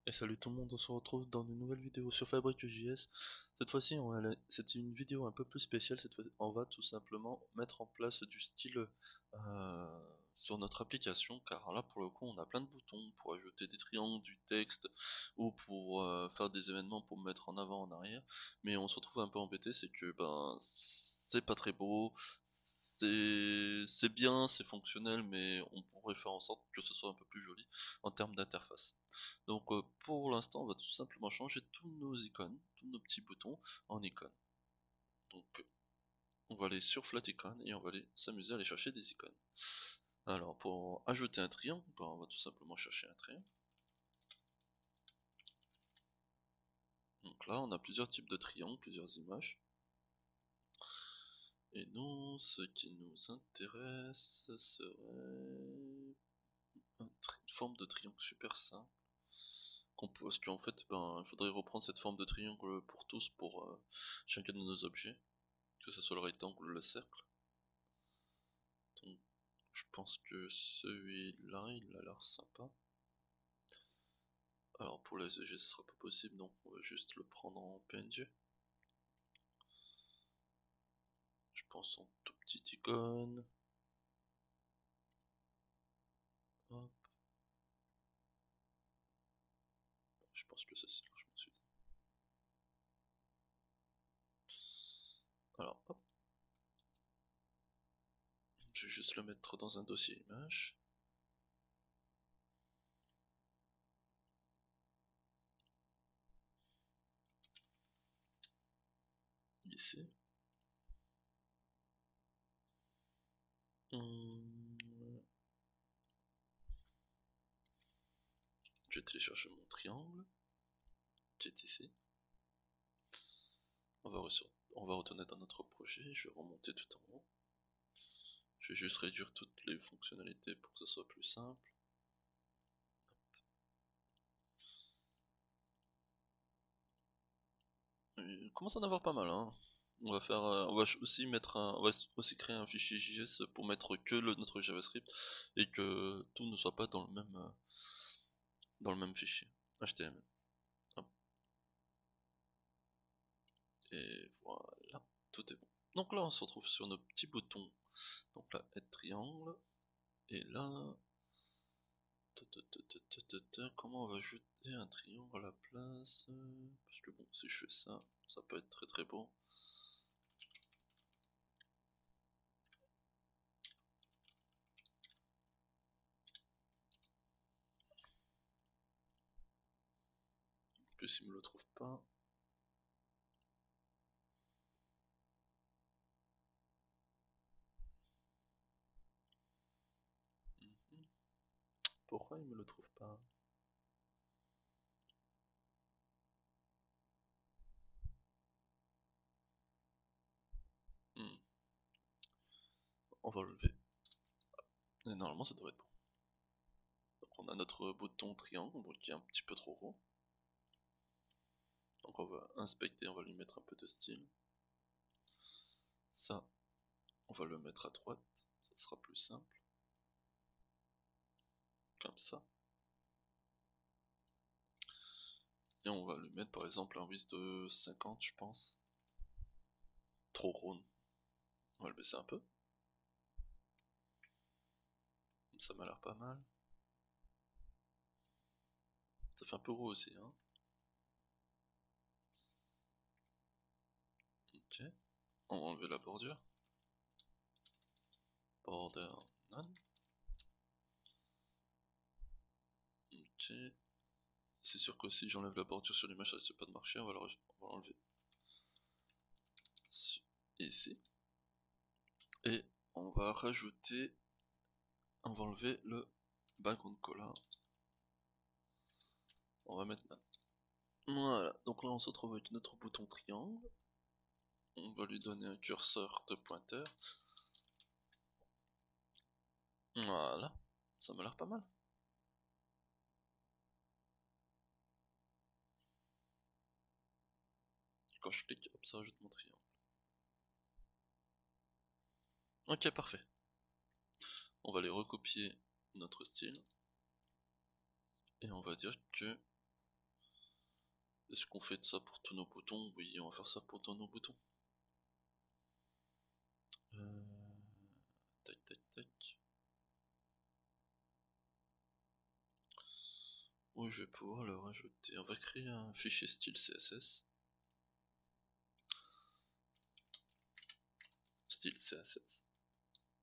Et salut tout le monde, on se retrouve dans une nouvelle vidéo sur Fabrique.js. Cette fois-ci, c'est une vidéo un peu plus spéciale. Cette fois, on va tout simplement mettre en place du style sur notre application, car là pour le coup, on a plein de boutons pour ajouter des triangles, du texte, ou pour faire des événements pour mettre en avant, en arrière. Mais on se retrouve un peu embêté, c'est que c'est pas très beau. C'est bien, c'est fonctionnel, mais on pourrait faire en sorte que ce soit un peu plus joli en termes d'interface. Donc pour l'instant, on va tout simplement changer tous nos icônes, tous nos petits boutons en icônes. Donc on va aller sur Flat Icon et on va aller s'amuser à aller chercher des icônes. Alors pour ajouter un triangle, on va tout simplement chercher un triangle. Donc là, on a plusieurs types de triangles, plusieurs images. Et nous, ce qui nous intéresse serait une forme de triangle super simple. Parce qu'en fait, il faudrait reprendre cette forme de triangle pour tous, pour chacun de nos objets, que ce soit le rectangle ou le cercle. Donc, je pense que celui-là, il a l'air sympa. Alors pour les EG, ce sera pas possible, donc on va juste le prendre en PNG. Je pense en tout petite icône. Hop. Je pense que ça c'est largement suffisant. Alors hop. Je vais juste le mettre dans un dossier image. Ici. Je vais télécharger mon triangle, qui est ici. On va retourner dans notre projet, je vais remonter tout en haut. Je vais juste réduire toutes les fonctionnalités pour que ce soit plus simple. Il commence à en avoir pas mal, hein. On va aussi on va aussi créer un fichier JS pour mettre que notre JavaScript et que tout ne soit pas dans le même fichier HTML. Hop. Et voilà, tout est bon. Donc là, on se retrouve sur nos petits boutons. Donc là, aide triangle. Et là, comment on va ajouter un triangle à la place? Parce que bon, si je fais ça, ça peut être très très beau. En plus, il me le trouve pas. Mhm. Pourquoi il me le trouve pas? Hmm. On va lever. Et normalement, ça devrait être bon. Donc, on a notre bouton triangle, bon, qui est un petit peu trop rond. Donc, on va inspecter, on va lui mettre un peu de style. Ça, on va le mettre à droite, ça sera plus simple. Comme ça. Et on va lui mettre par exemple un width de 50, je pense. Trop rond. On va le baisser un peu. Ça m'a l'air pas mal. Ça fait un peu gros aussi, hein. Ok. On va enlever la bordure. Border none. Ok. C'est sûr que si j'enlève la bordure sur l'image, ça risque pas de marcher. On va l'enlever ici. Et on va rajouter. On va enlever le background color. On va mettre là. Voilà. Donc là, on se retrouve avec notre bouton triangle. On va lui donner un curseur de pointeur. Voilà. Ça m'a l'air pas mal. Quand je clique, hop, ça rajoute mon triangle. Ok, parfait. On va aller recopier notre style. Et on va dire que Est-ce qu'on fait ça pour tous nos boutons? Oui, on va faire ça pour tous nos boutons. Tac tac tac. Oui, je vais pouvoir le rajouter. On va créer un fichier style CSS. Style CSS.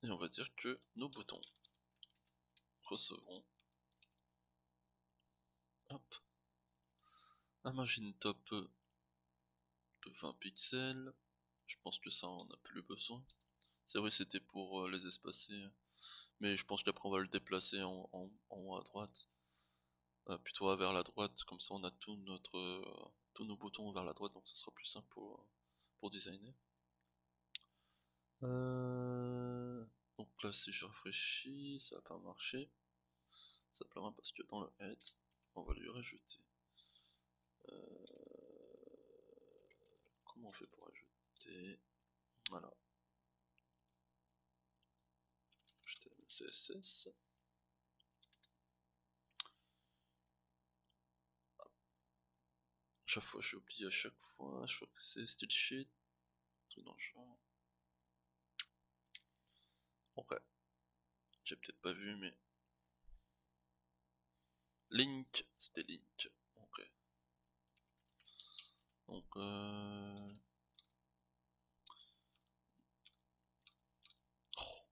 Et on va dire que nos boutons recevront, hop, un margin top de 20 pixels. Je pense que ça on n'a plus besoin. C'est vrai, c'était pour les espacer, mais je pense qu'après on va le déplacer en haut à droite, plutôt vers la droite, comme ça on a tous nos boutons vers la droite, donc ça sera plus simple pour designer. Donc là si je rafraîchis, ça va pas marcher, simplement parce que dans le head, on va lui rajouter. Comment on fait pour ajouter? Voilà. HTML, CSS. Chaque fois, j'oublie à chaque fois. Je crois que c'est style sheet. Truc dans le genre. Ok. J'ai peut-être pas vu, mais. Link. C'était link. Ok. Donc, oh,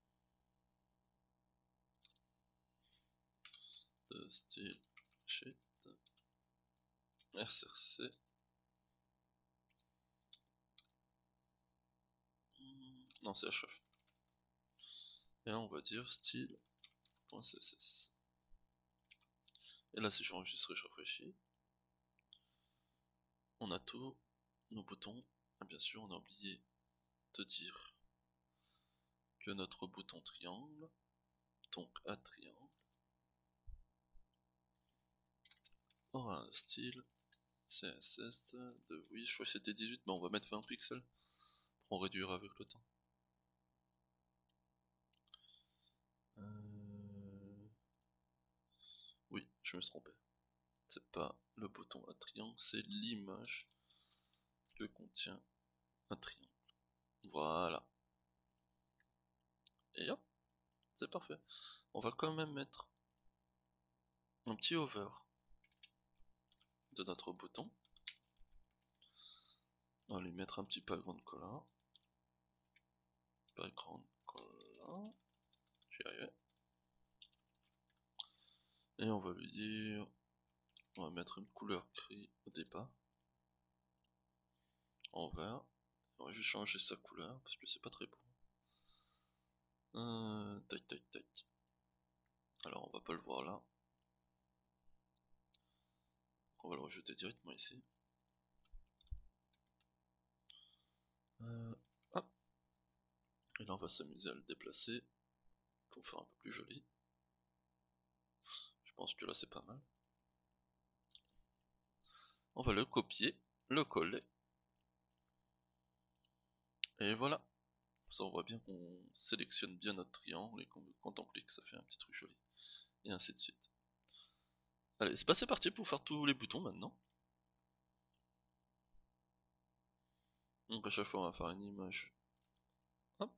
de style sheet. RCRC. Non, c'est href. Et là, on va dire style.css. Et là, si j'enregistre et je rafraîchis, on a tous nos boutons. Et bien sûr, on a oublié de dire que notre bouton triangle, donc à triangle, aura un style CSS de, oui, je crois que c'était 18, mais on va mettre 20 pixels pour en réduire avec le temps. Oui, je me suis trompé. C'est pas le bouton à triangle, c'est l'image que contient un triangle. Voilà. Et hop, c'est parfait. On va quand même mettre un petit hover de notre bouton. On va lui mettre un petit background color. Background color. J'y arrive. Et on va lui dire, on va mettre une couleur gris au départ, en vert. On va juste changer sa couleur parce que c'est pas très beau. Tac tac tac. Alors on va pas le voir là. On va le rejeter directement ici. Hop. Et là on va s'amuser à le déplacer pour faire un peu plus joli. Je pense que là c'est pas mal. On va le copier, le coller. Et voilà. Ça on voit bien qu'on sélectionne bien notre triangle et qu'on veut contempler que ça fait un petit truc joli. Et ainsi de suite. Allez, c'est parti pour faire tous les boutons maintenant. Donc à chaque fois on va faire une image. Hop.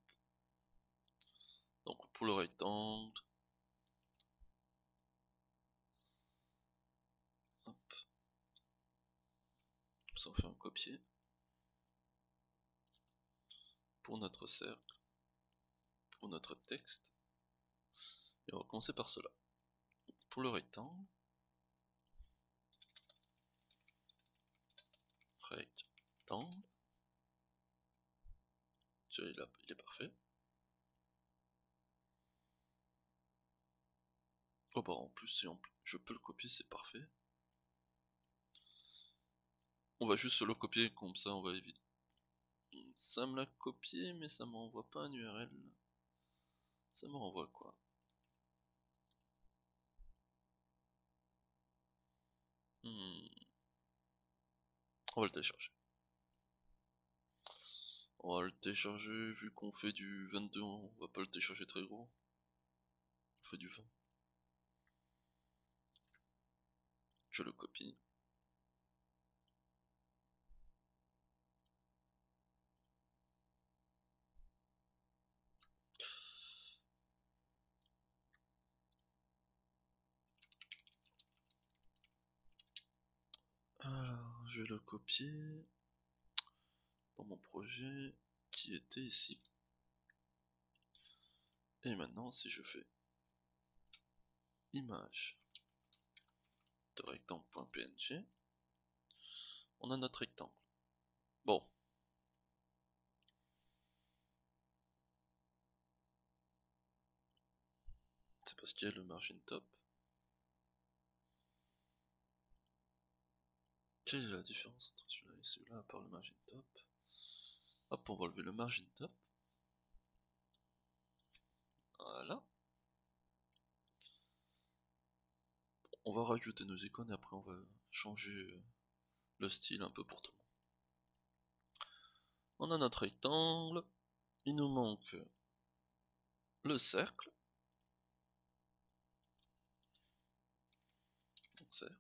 Donc pour le rectangle. Hop. Ça on fait un copier. Pour notre cercle. Pour notre texte. Et on va commencer par cela. Pour le rectangle. Rectangle. Celui-là, il est parfait. Oh bah en plus, si je peux le copier, c'est parfait. On va juste le copier, comme ça on va éviter. Ça me l'a copié, mais ça m'envoie pas un URL. Ça me renvoie quoi? On va le télécharger. On va le télécharger, vu qu'on fait du 22, on va pas le télécharger très gros. On fait du 20. Je le copie. je vais le copier dans mon projet qui était ici. Et maintenant, si je fais image de rectangle.png, on a notre rectangle. Bon. C'est parce qu'il y a le margin top. Quelle est la différence entre celui-là et celui-là à part le margin top? Hop, on va enlever le margin top. Voilà. On va rajouter nos icônes et après on va changer le style un peu pour tout le monde. On a notre rectangle. Il nous manque le cercle. Donc cercle.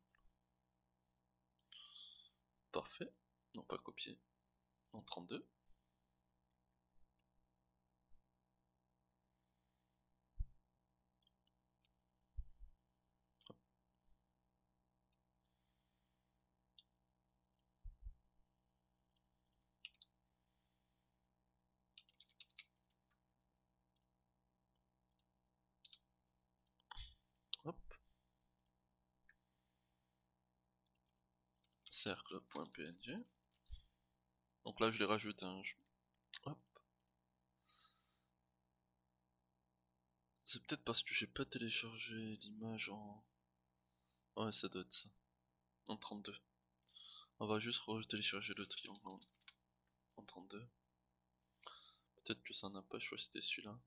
Parfait. Non, pas copier. En 32. Hop. Cercle.png. Donc là je les rajoute un. Hop. C'est peut-être parce que j'ai pas téléchargé l'image en. Ouais, ça doit être ça. En 32. On va juste télécharger le triangle en 32. Peut-être que ça n'a pas, je crois que c'était celui-là.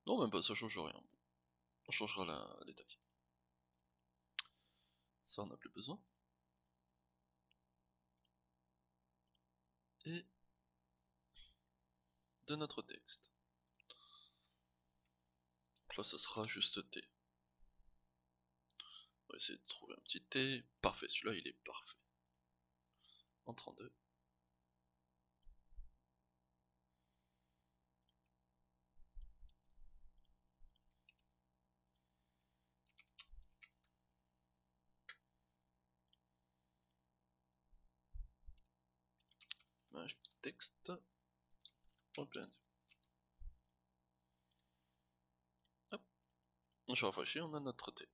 Non, même pas, ça change rien. On changera la détail. Ça, on n'a plus besoin. Et de notre texte. Donc là, ça sera juste T. On va essayer de trouver un petit T. Parfait, celui-là, il est parfait. En 32. Image texte. Hop. Je rafraîchis, on a notre T.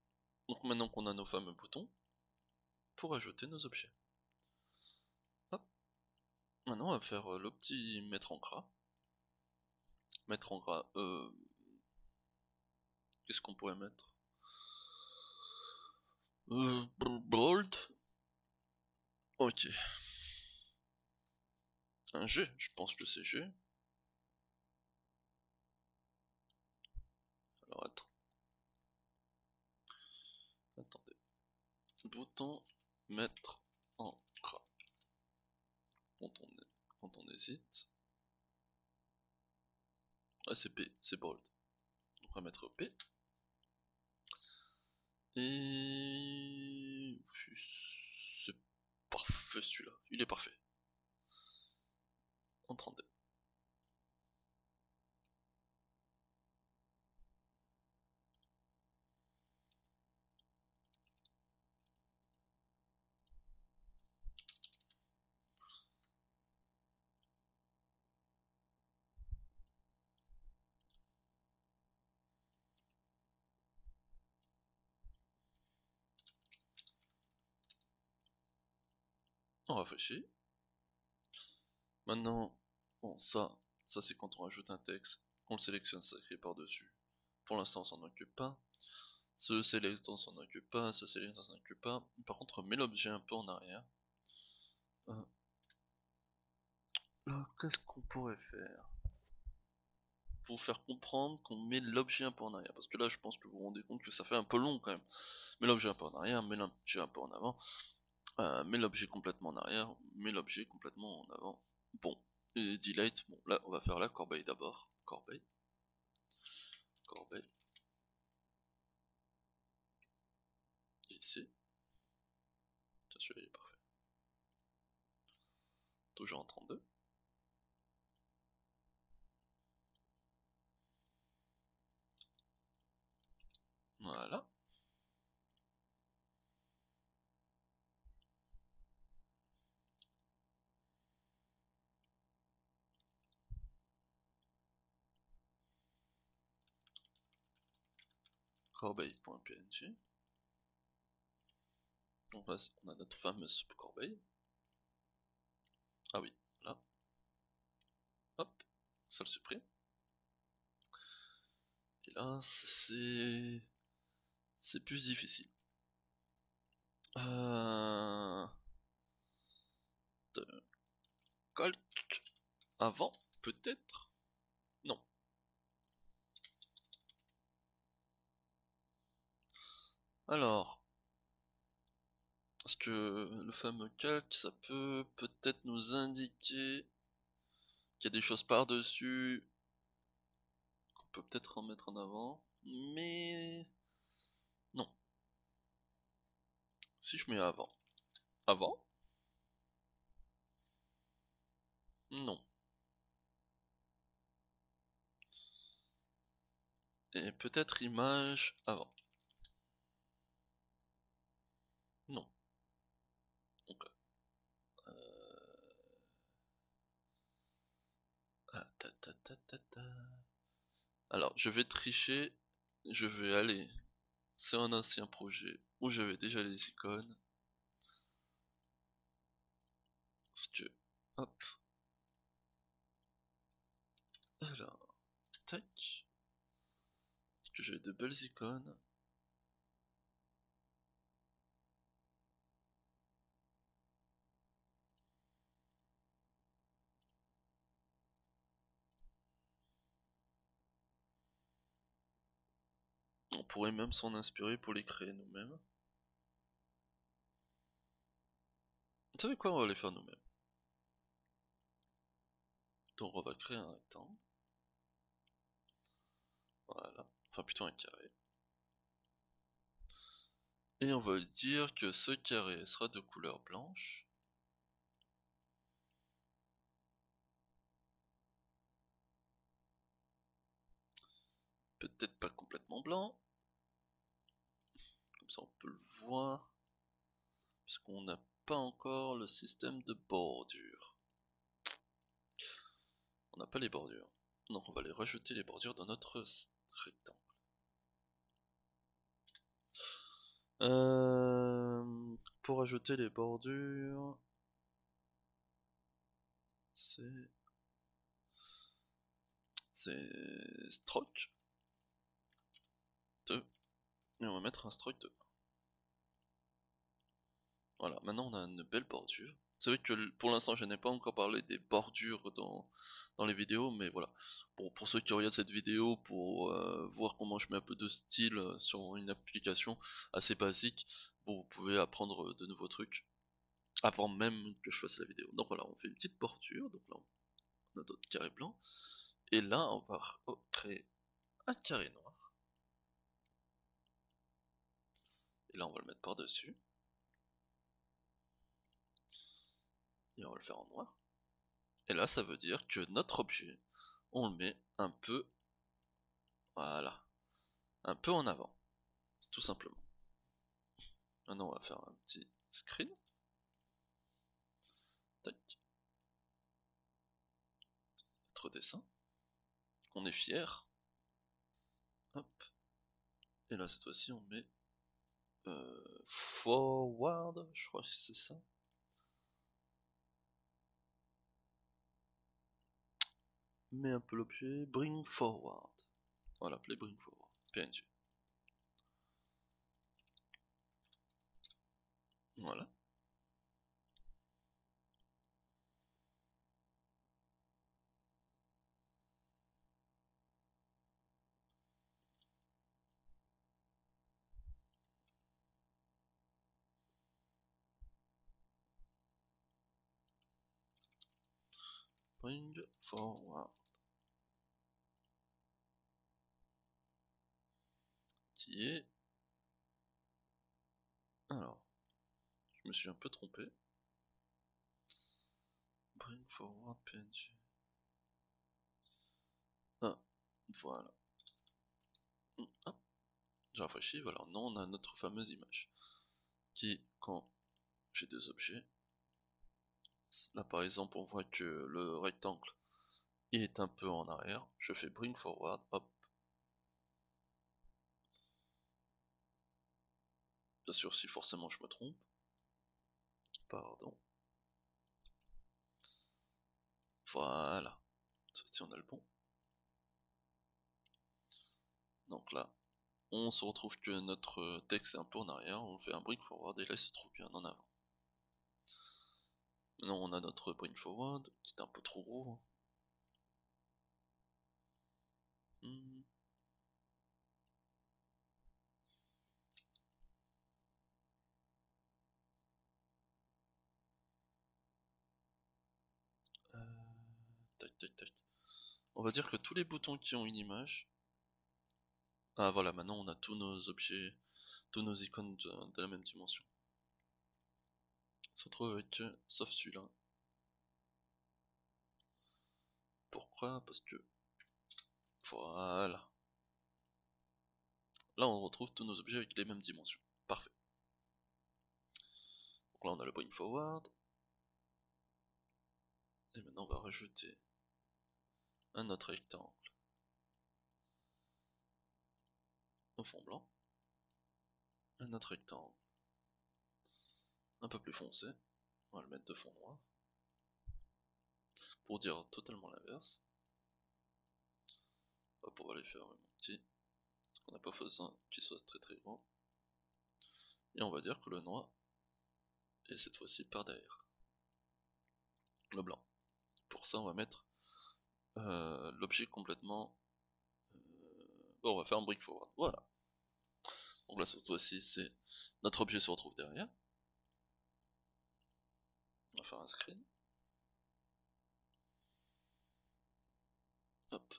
Donc maintenant qu'on a nos fameux boutons, pour ajouter nos objets. Hop. Maintenant, on va faire le petit mettre en gras. Mettre en gras, qu'est-ce qu'on pourrait mettre? Bold. Ok. Un G, je pense que c'est G. Alors attendez. Bouton mettre en gras. Quand on hésite. Ah, c'est P, c'est bold. Donc on va mettre P. Et c'est parfait celui-là. Il est parfait. En 32. On rafraîchit. Maintenant, bon, ça c'est quand on rajoute un texte, on le sélectionne, ça écrit par-dessus. Pour l'instant, on s'en occupe pas. Ce select, on s'en occupe pas. Ce select, on s'en occupe pas. Par contre, on met l'objet un peu en arrière. Là, qu'est-ce qu'on pourrait faire pour faire comprendre qu'on met l'objet un peu en arrière? Parce que là, je pense que vous vous rendez compte que ça fait un peu long quand même. Mets l'objet un peu en arrière, mets l'objet un peu en avant. Mets l'objet complètement en arrière, mets l'objet complètement en avant. Bon, et delete, bon là on va faire la corbeille d'abord, corbeille. corbeille. Ici. Tiens, celui-là il est parfait. Toujours en 32. Voilà. Corbeille.png. Donc là, on a notre fameuse corbeille. Ah oui, là. Hop, ça le supprime. Et là, c'est plus difficile. De calque avant, peut-être. Non. Alors, parce que le fameux calque, ça peut peut-être nous indiquer qu'il y a des choses par-dessus qu'on peut peut-être en mettre en avant, mais non. Si je mets avant, avant, non. Et peut-être image avant, non. Donc, alors, je vais tricher, je vais aller sur un ancien projet où j'avais déjà les icônes. Parce que, hop, alors, tac, parce que j'avais de belles icônes. On pourrait même s'en inspirer pour les créer nous-mêmes. Vous savez quoi, on va les faire nous-mêmes. Donc on va créer un rectangle. Voilà, enfin plutôt un carré. Et on va dire que ce carré sera de couleur blanche. Peut-être pas complètement blanc. Comme ça on peut le voir. Parce qu'on n'a pas encore le système de bordure. On n'a pas les bordures. Donc on va les rajouter les bordures dans notre rectangle. Pour ajouter les bordures, c'est stroke 2. Et on va mettre un stroke 2. Voilà, maintenant on a une belle bordure. C'est vrai que pour l'instant je n'ai pas encore parlé des bordures dans les vidéos, mais voilà. Pour ceux qui regardent cette vidéo, pour voir comment je mets un peu de style sur une application assez basique, bon, vous pouvez apprendre de nouveaux trucs avant même que je fasse la vidéo. Donc voilà, on fait une petite bordure, donc là on a notre carré blanc, et là on va créer un carré noir, et là on va le mettre par dessus, et on va le faire en noir. Et là ça veut dire que notre objet, on le met un peu, voilà, un peu en avant, tout simplement. Maintenant on va faire un petit screen. Tac. Notre dessin. On est fier. Hop. Et là cette fois-ci on met forward, je crois que c'est ça. Met un peu l'objet, bring forward. Voilà, play bring forward. PNG. Voilà. Bring forward. qui est... Alors, je me suis un peu trompé. Bring forward PNG. Ah, voilà. Ah, j'ai rafraîchi, voilà. Non, on a notre fameuse image. Qui, quand j'ai deux objets, là par exemple on voit que le rectangle est un peu en arrière, je fais bring forward, hop. Bien sûr si forcément je me trompe. Pardon. Voilà. Si on a le bon. Donc là, on se retrouve que notre texte est un peu en arrière, on fait un bring forward et là il se trouve bien en avant. Maintenant on a notre bring forward qui est un peu trop gros. Tac tac tac. On va dire que tous les boutons qui ont une image. Ah voilà, maintenant on a tous nos objets, tous nos icônes de la même dimension. On se retrouve avec sauf celui-là. Pourquoi? Parce que voilà. Là on retrouve tous nos objets avec les mêmes dimensions. Parfait. Donc là on a le bring forward. Et maintenant on va rajouter un autre rectangle au fond blanc. Un autre rectangle un peu plus foncé. On va le mettre de fond noir. Pour dire totalement l'inverse. Hop, on va les faire vraiment petits. Parce qu'on n'a pas besoin qu'il soit très très grand. Et on va dire que le noir est cette fois-ci par derrière le blanc. Pour ça on va mettre l'objet complètement... Bon, on va faire un bring forward, voilà. Donc là cette fois-ci c'est notre objet se retrouve derrière. On va faire un screen. Hop,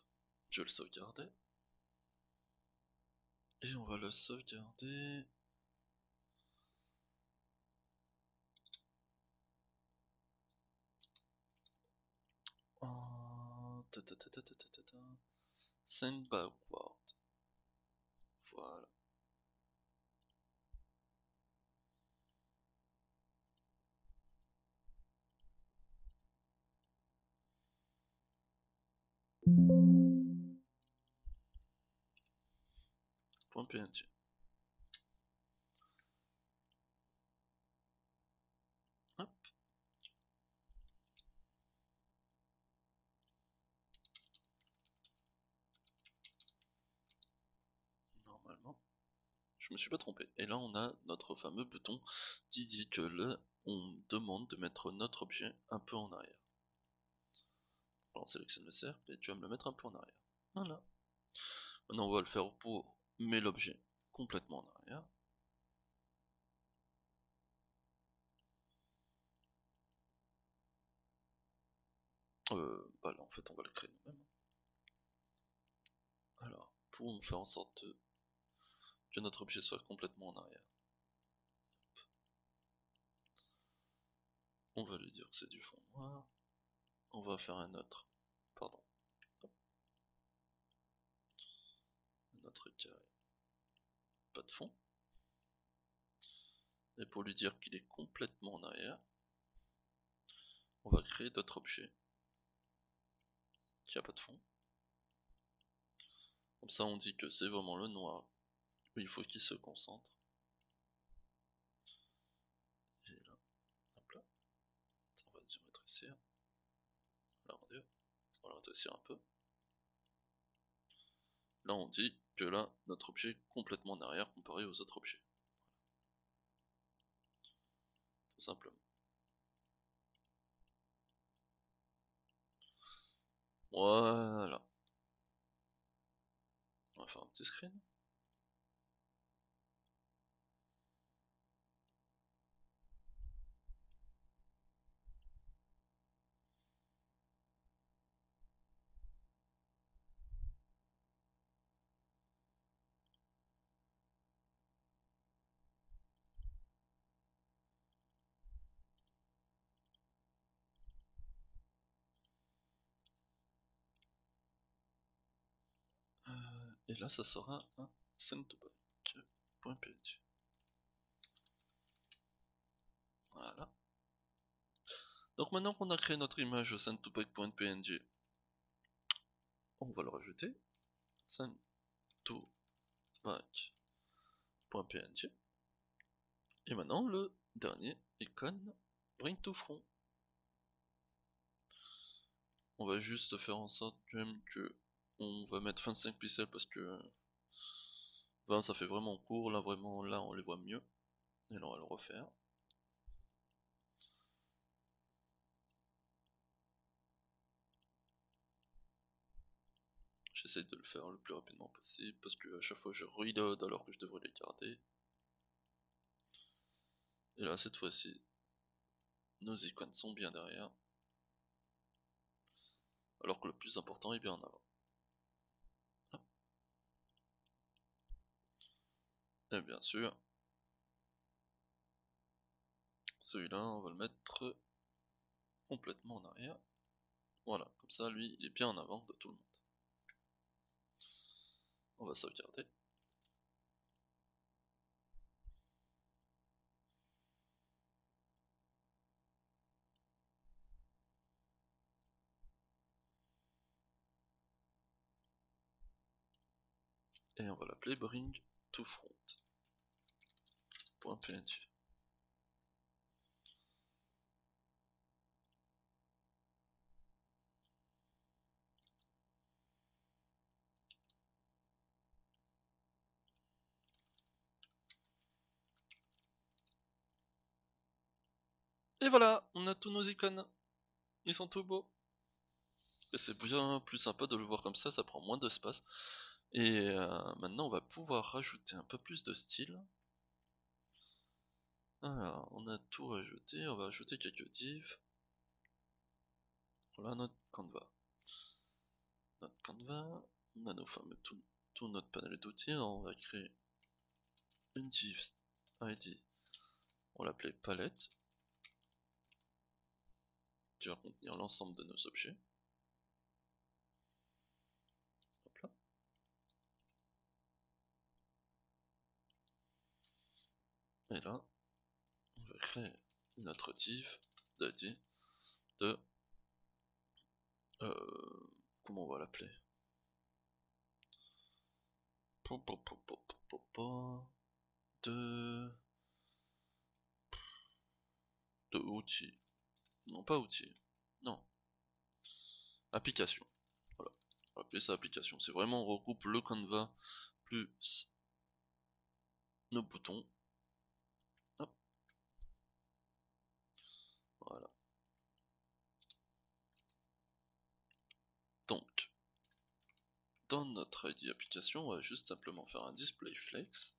je vais le sauvegarder. Et on va le sauvegarder. En... Send backward. Voilà. Point PNG. Hop. Normalement, je me suis pas trompé. Et là on a notre fameux bouton qui dit que là on demande de mettre notre objet un peu en arrière. Alors on sélectionne le cercle et tu vas me le mettre un peu en arrière. Voilà. Maintenant on va le faire pour mettre l'objet complètement en arrière. Bah là en fait on va le créer nous-mêmes. Alors, pour faire en sorte que notre objet soit complètement en arrière, on va lui dire que c'est du fond noir. On va faire un autre, pardon, un autre carré, pas de fond. Et pour lui dire qu'il est complètement en arrière, on va créer d'autres objets qui a pas de fond. Comme ça on dit que c'est vraiment le noir où il faut qu'il se concentre. Et là, hop là, on va dire rétrécir. Là on va rétrécir un peu. Là on dit que là notre objet est complètement en arrière comparé aux autres objets. Tout simplement. Voilà. On va faire un petit screen. Et là, ça sera un sendtopic.png. Voilà. Donc maintenant qu'on a créé notre image sendtopic.png, on va le rajouter. Sendtopic.png. Et maintenant le dernier icône bring to front. On va juste faire en sorte même que on va mettre 25 pixels parce que ça fait vraiment court, là vraiment là on les voit mieux. Et là on va le refaire. J'essaie de le faire le plus rapidement possible parce que à chaque fois je reload alors que je devrais les garder. Et là cette fois-ci, nos icônes sont bien derrière. Alors que le plus important est bien en avant. Hop. Et bien sûr, celui-là on va le mettre complètement en arrière. Voilà, comme ça lui il est bien en avant de tout le monde. On va sauvegarder. Et on va l'appeler bring to front.png. Et voilà, on a tous nos icônes. Ils sont tout beaux. Et c'est bien plus sympa de le voir comme ça prend moins d'espace. Et maintenant on va pouvoir rajouter un peu plus de style. Alors, on a tout rajouté, on va ajouter quelques divs. Voilà notre canevas. On a nos fameux tout notre panel d'outils. On va créer une div ID. On l'appelait palette, qui va contenir l'ensemble de nos objets. Hop là. Et là, on va créer notre div d'ID de comment on va l'appeler, de outils. Non, pas outils. Non. Application. Voilà. On va appeler ça application. C'est vraiment, on regroupe le canevas plus nos boutons. Hop. Voilà. Donc, dans notre ID application, on va juste simplement faire un display flex.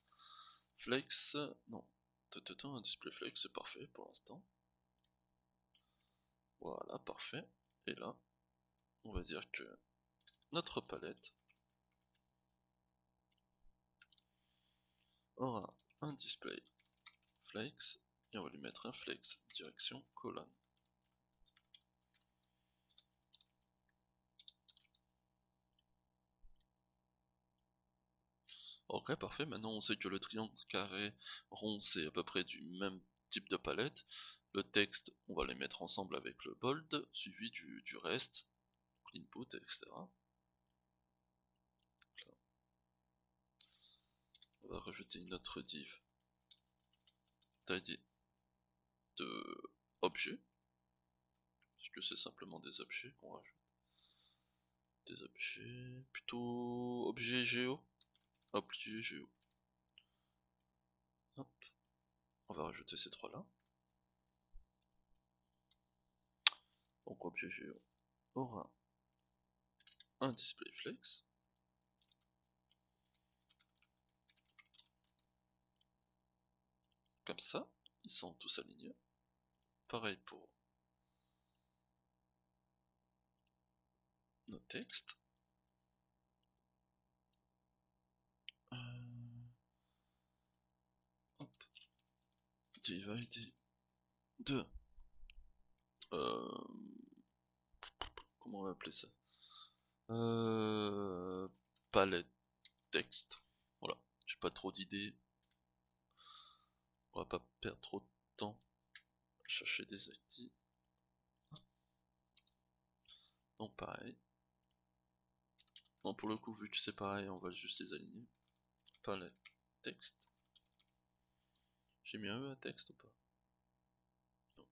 Flex, non. Un display flex, c'est parfait pour l'instant. Voilà, parfait. Et là, on va dire que notre palette aura un display flex et on va lui mettre un flex direction colonne. Ok, parfait. Maintenant on sait que le triangle, carré, rond, c'est à peu près du même type de palette. Le texte, on va les mettre ensemble avec le bold, suivi du reste, l'input, etc. On va rajouter une autre div d'ID de objet, puisque c'est simplement des objets qu'on rajoute. Des objets, plutôt objets géo. Objet géo. Hop. On va rajouter ces trois là. Donc objet géo aura un display flex. Comme ça, ils sont tous alignés. Pareil pour nos textes. Hop. Divided de comment on va appeler ça, palette texte. Voilà, j'ai pas trop d'idées. On va pas perdre trop de temps à chercher des ID. Donc pareil. Bon, pour le coup, vu que c'est pareil, on va juste les aligner. Palette texte. J'ai mis un E à texte ou pas? Non.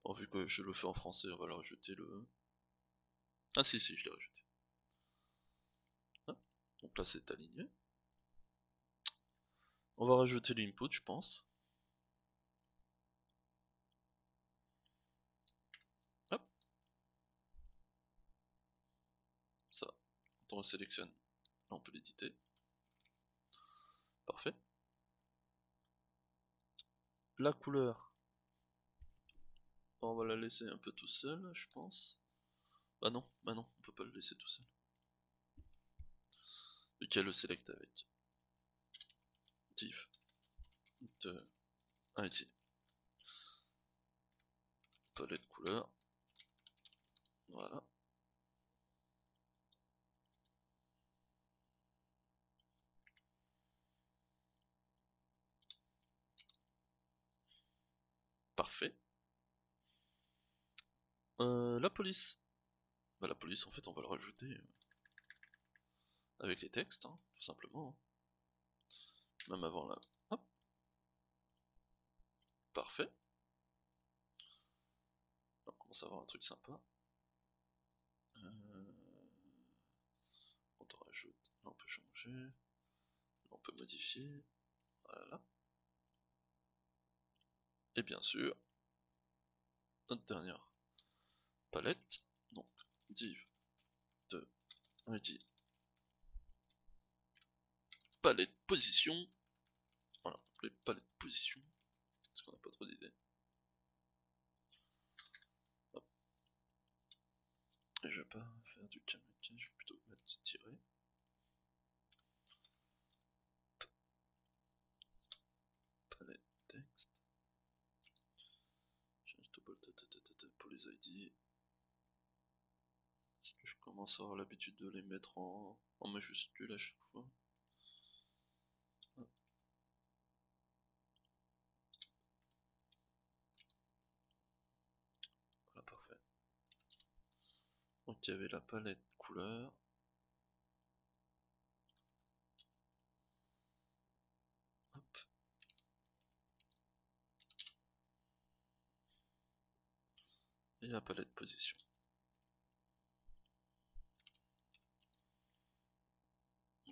Bon, vu que je le fais en français, on va le rajouter le E. Ah si, je l'ai rajouté. Ah, donc là c'est aligné. On va rajouter l'input, je pense. Hop. Ça, quand on le sélectionne, là on peut l'éditer. Parfait. La couleur, on va la laisser un peu tout seul, je pense. Bah non, on peut pas le laisser tout seul. Vu qu'il y a le select avec div de ID. Palette couleur. Voilà. Parfait. La police. Bah la police en fait on va le rajouter avec les textes, hein, tout simplement. Même avant là. Hop. Parfait. On commence à avoir un truc sympa. On rajoute, là on peut changer, là on peut modifier, voilà. Et bien sûr, notre dernière palette, donc div de ID palette position, voilà, les palettes position, parce qu'on n'a pas trop d'idées. Et je vais pas faire du kamaka, je vais plutôt mettre du tiré. Palette texte. Change to bold pour les ID. Parce que je commence à avoir l'habitude de les mettre en majuscule à chaque fois. Voilà, parfait. Donc il y avait la palette couleur. Hop. Et la palette position.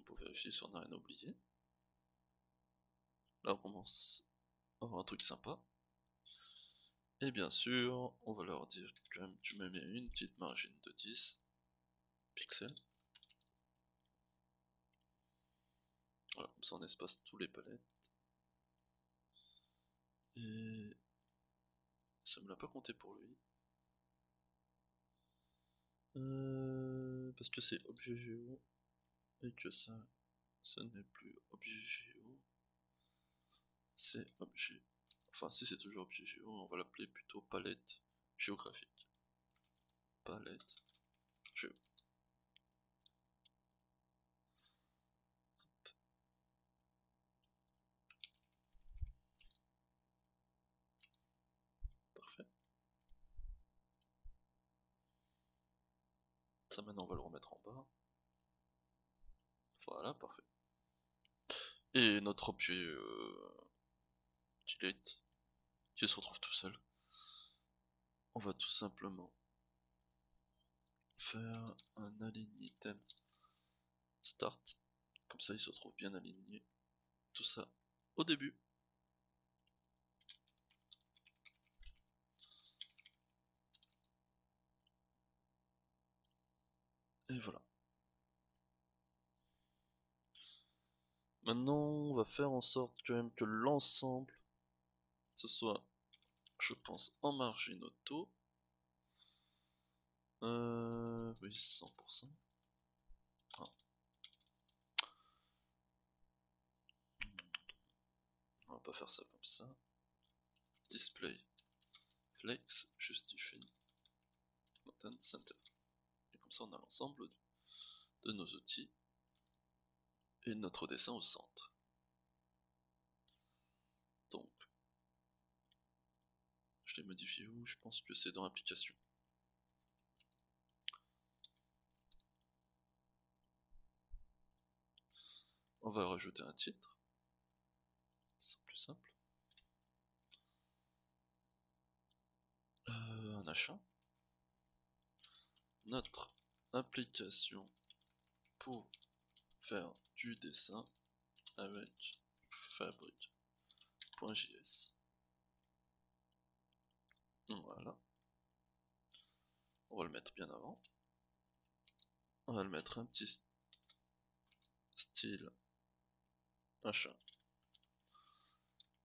Pour vérifier si on n'a rien oublié. Là on commence à avoir un truc sympa. Et bien sûr, on va leur dire que tu me mets une petite margine de 10 pixels. Voilà, comme ça on espace tous les palettes. Et ça me l'a pas compté pour lui. Parce que c'est objet géo. Et que ça, ce n'est plus objet géo. C'est objet. Enfin, si c'est toujours objet géo, on va l'appeler plutôt palette géographique. Palette géo. Parfait. Ça maintenant on va le remettre en bas. Voilà, parfait. Et notre objet delete qui se retrouve tout seul. On va tout simplement faire un align item start. Comme ça il se retrouve bien aligné. Tout ça au début. Et voilà. Maintenant on va faire en sorte quand même que l'ensemble ce soit, je pense, en margine auto. Oui, 100%. Ah. On va pas faire ça comme ça. Display, flex, justify, content center. Et comme ça on a l'ensemble de nos outils et notre dessin au centre. Donc, je l'ai modifié où? Je pense que c'est dans application. On va rajouter un titre, c'est plus simple. Un achat. Notre application pour faire du dessin avec fabric.js. Voilà. On va le mettre bien avant. On va le mettre un petit style achat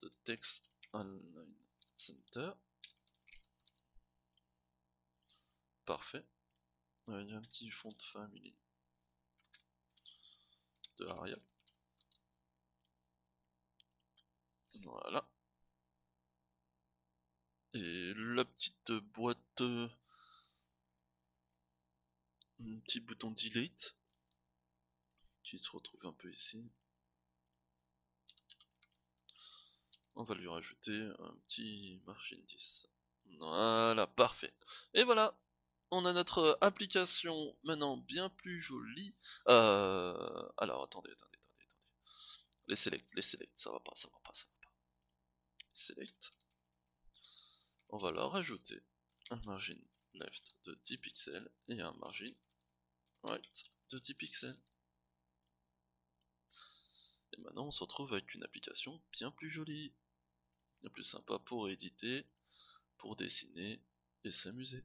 de text online center. Parfait. Avec un petit font de famille de Arial. Voilà. Et la petite boîte, un petit bouton delete qui se retrouve un peu ici. On va lui rajouter un petit margin 10. Voilà, parfait. Et voilà, on a notre application maintenant bien plus jolie. Alors attendez. Les select, ça va pas. Select. On va leur rajouter un margin left de 10 pixels et un margin right de 10 pixels. Et maintenant on se retrouve avec une application bien plus jolie, bien plus sympa pour éditer, pour dessiner et s'amuser.